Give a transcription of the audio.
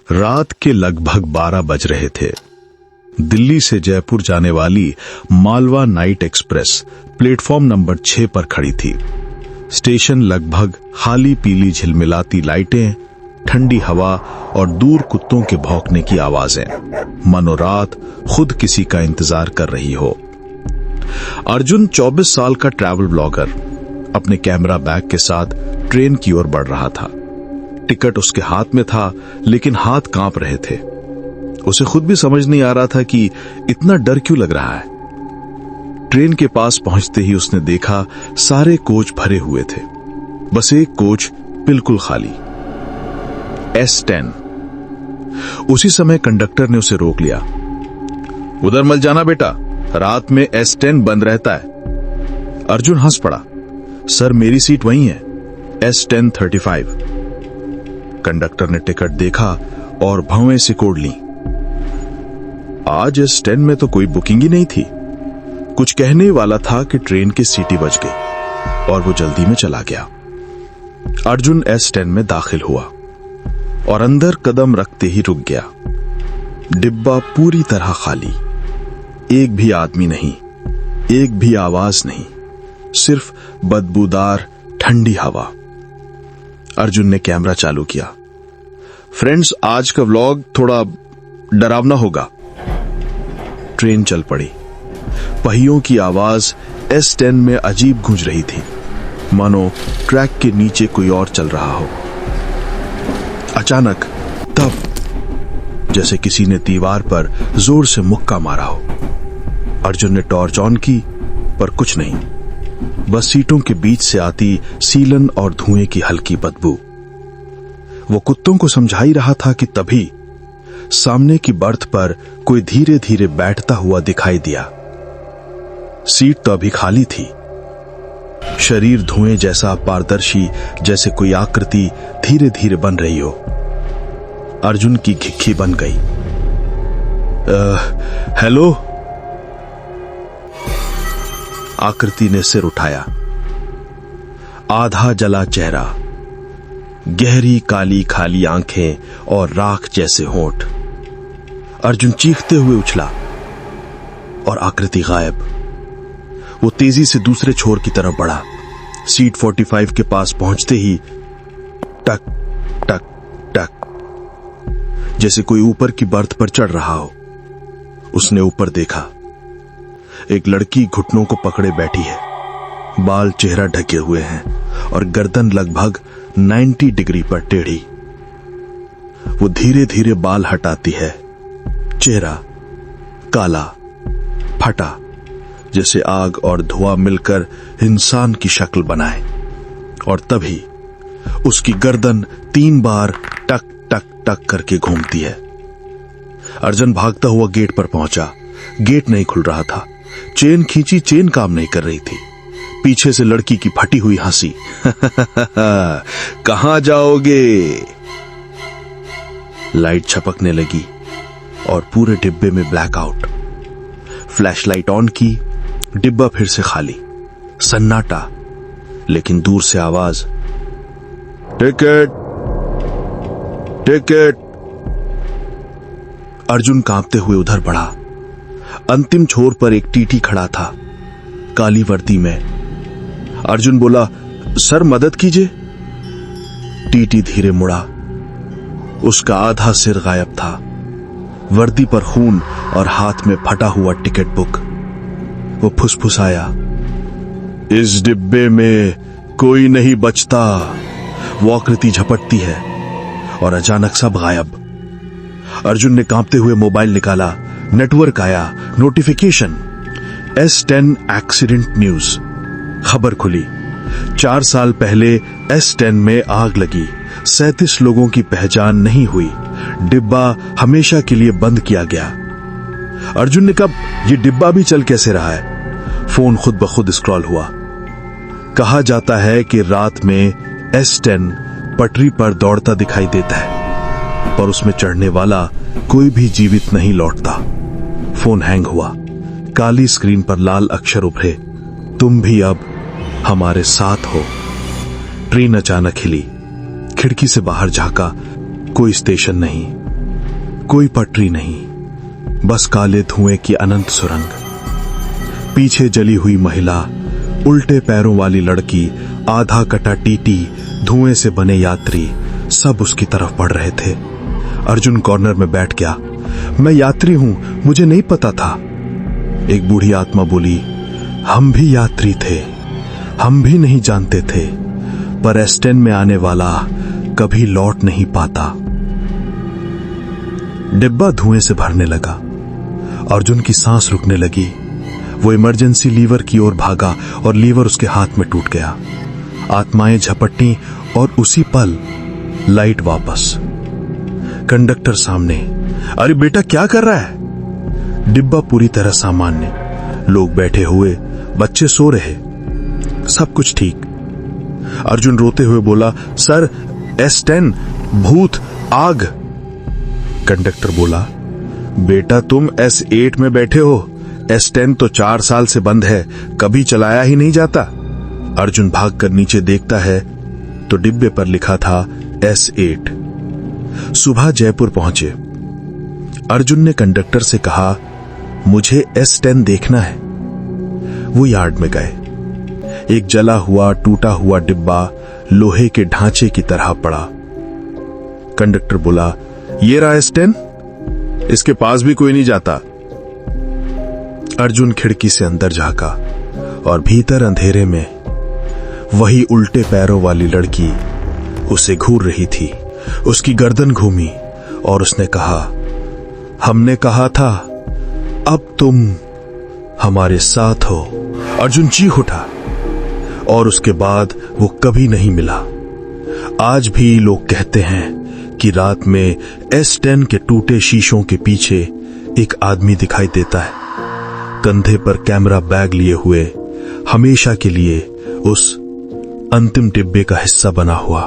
रात के लगभग 12 बज रहे थे। दिल्ली से जयपुर जाने वाली Malwa night express platform number 6 पर खड़ी थी। स्टेशन लगभग खाली पीली झिलमिलाती लाइटें, ठंडी हवा और दूर कुत्तों के भौंकने की आवाजें मानो रात खुद किसी का इंतजार कर रही हो। अर्जुन 24 साल का ट्रैवल ब्लॉगर अपने कैमरा बैग के साथ ट्रेन की ओर बढ़ रहा था। टिकट उसके हाथ में था, लेकिन हाथ कांप रहे थे। उसे खुद भी समझ नहीं आ रहा था कि इतना डर क्यों लग रहा है। ट्रेन के पास पहुंचते ही उसने देखा सारे कोच भरे हुए थे, बस एक कोच बिल्कुल खाली, S10। उसी समय कंडक्टर ने उसे रोक लिया। उधर मत जाना बेटा, रात में S10 बंद रहता है। अर्जुन हंस पड़ा। सर मेरी सीट वही है, S1035। कंडक्टर ने टिकट देखा और भौवें सिकोड़ ली। आज S10 में तो कोई बुकिंग ही नहीं थी। कुछ कहने वाला था कि ट्रेन की सीटी बज गई और वो जल्दी में चला गया। अर्जुन S10 में दाखिल हुआ और अंदर कदम रखते ही रुक गया। डिब्बा पूरी तरह खाली, एक भी आदमी नहीं, एक भी आवाज नहीं, सिर्फ बदबूदार ठंडी हवा। अर्जुन ने कैमरा चालू किया। फ्रेंड्स, आज का व्लॉग थोड़ा डरावना होगा। ट्रेन चल पड़ी। पहियों की आवाज S10 में अजीब गूंज रही थी, मानो ट्रैक के नीचे कोई और चल रहा हो। अचानक तब जैसे किसी ने दीवार पर जोर से मुक्का मारा हो। अर्जुन ने टॉर्च ऑन की, पर कुछ नहीं, बस सीटों के बीच से आती सीलन और धुएं की हल्की बदबू। वो कुत्तों को समझा ही रहा था कि तभी सामने की बर्थ पर कोई धीरे धीरे बैठता हुआ दिखाई दिया। सीट तो अभी खाली थी। शरीर धुएं जैसा पारदर्शी, जैसे कोई आकृति धीरे धीरे बन रही हो। अर्जुन की घिक्की बन गई। हेलो। आकृति ने सिर उठाया। आधा जला चेहरा, गहरी काली खाली आंखें और राख जैसे होंठ। अर्जुन चीखते हुए उछला और आकृति गायब। वो तेजी से दूसरे छोर की तरफ बढ़ा। सीट 45 के पास पहुंचते ही टक टक टक, जैसे कोई ऊपर की बर्थ पर चढ़ रहा हो। उसने ऊपर देखा। एक लड़की घुटनों को पकड़े बैठी है। बाल चेहरा ढके हुए हैं और गर्दन लगभग 90 डिग्री पर टेढ़ी। वो धीरे धीरे बाल हटाती है। चेहरा काला, फटा, जैसे आग और धुआं मिलकर इंसान की शक्ल बनाए। और तभी उसकी गर्दन 3 बार टक टक टक करके घूमती है। अर्जुन भागता हुआ गेट पर पहुंचा। गेट नहीं खुल रहा था। चेन खींची, चेन काम नहीं कर रही थी। पीछे से लड़की की फटी हुई हंसी। कहां जाओगे? लाइट छपकने लगी और पूरे डिब्बे में ब्लैकआउट। फ्लैशलाइट ऑन की, डिब्बा फिर से खाली, सन्नाटा, लेकिन दूर से आवाज, टिकट टिकट। अर्जुन कांपते हुए उधर बढ़ा। अंतिम छोर पर एक टीटी खड़ा था, काली वर्दी में। अर्जुन बोला, सर मदद कीजिए। टीटी धीरे मुड़ा। उसका आधा सिर गायब था, वर्दी पर खून और हाथ में फटा हुआ टिकट बुक। वो फुसफुसाया, इस डिब्बे में कोई नहीं बचता। वो आकृति झपटती है और अचानक सब गायब। अर्जुन ने कांपते हुए मोबाइल निकाला। नेटवर्क आया, नोटिफिकेशन, S10 एक्सीडेंट न्यूज। खबर खुली। 4 साल पहले S10 में आग लगी, 37 लोगों की पहचान नहीं हुई, डिब्बा हमेशा के लिए बंद किया गया। अर्जुन ने कहा, यह डिब्बा भी चल कैसे रहा है? फोन खुद ब खुद स्क्रॉल हुआ। कहा जाता है कि रात में S10 पटरी पर दौड़ता दिखाई देता है, पर उसमें चढ़ने वाला कोई भी जीवित नहीं लौटता। फोन हैंग हुआ। काली स्क्रीन पर लाल अक्षर उभरे, तुम भी अब हमारे साथ हो। ट्रेन अचानक हिली। खिड़की से बाहर झांका, कोई स्टेशन नहीं, कोई पटरी नहीं, बस काले धुएं की अनंत सुरंग। पीछे जली हुई महिला, उल्टे पैरों वाली लड़की, आधा कटा टीटी, धुएं से बने यात्री, सब उसकी तरफ बढ़ रहे थे। अर्जुन कॉर्नर में बैठ गया। मैं यात्री हूं, मुझे नहीं पता था। एक बूढ़ी आत्मा बोली, हम भी यात्री थे, हम भी नहीं जानते थे, पर S10 में आने वाला कभी लौट नहीं पाता। डिब्बा धुएं से भरने लगा। अर्जुन की सांस रुकने लगी। वो इमरजेंसी लीवर की ओर भागा और लीवर उसके हाथ में टूट गया। आत्माएं झपटी और उसी पल लाइट वापस। कंडक्टर सामने, अरे बेटा क्या कर रहा है? डिब्बा पूरी तरह सामान्य, लोग बैठे हुए, बच्चे सो रहे, सब कुछ ठीक। अर्जुन रोते हुए बोला, सर S10, भूत, आग। कंडक्टर बोला, बेटा तुम S8 में बैठे हो, S10 तो 4 साल से बंद है, कभी चलाया ही नहीं जाता। अर्जुन भागकर नीचे देखता है तो डिब्बे पर लिखा था S8। सुबह जयपुर पहुंचे। अर्जुन ने कंडक्टर से कहा, मुझे S10 देखना है। वो यार्ड में गए। एक जला हुआ टूटा हुआ डिब्बा लोहे के ढांचे की तरह पड़ा। कंडक्टर बोला, ये रहा S10, इसके पास भी कोई नहीं जाता। अर्जुन खिड़की से अंदर झांका और भीतर अंधेरे में वही उल्टे पैरों वाली लड़की उसे घूर रही थी। उसकी गर्दन घूमी और उसने कहा, हमने कहा था अब तुम हमारे साथ हो। अर्जुन चीख उठा और उसके बाद वो कभी नहीं मिला। आज भी लोग कहते हैं कि रात में S10 के टूटे शीशों के पीछे एक आदमी दिखाई देता है, कंधे पर कैमरा बैग लिए हुए, हमेशा के लिए उस अंतिम डिब्बे का हिस्सा बना हुआ।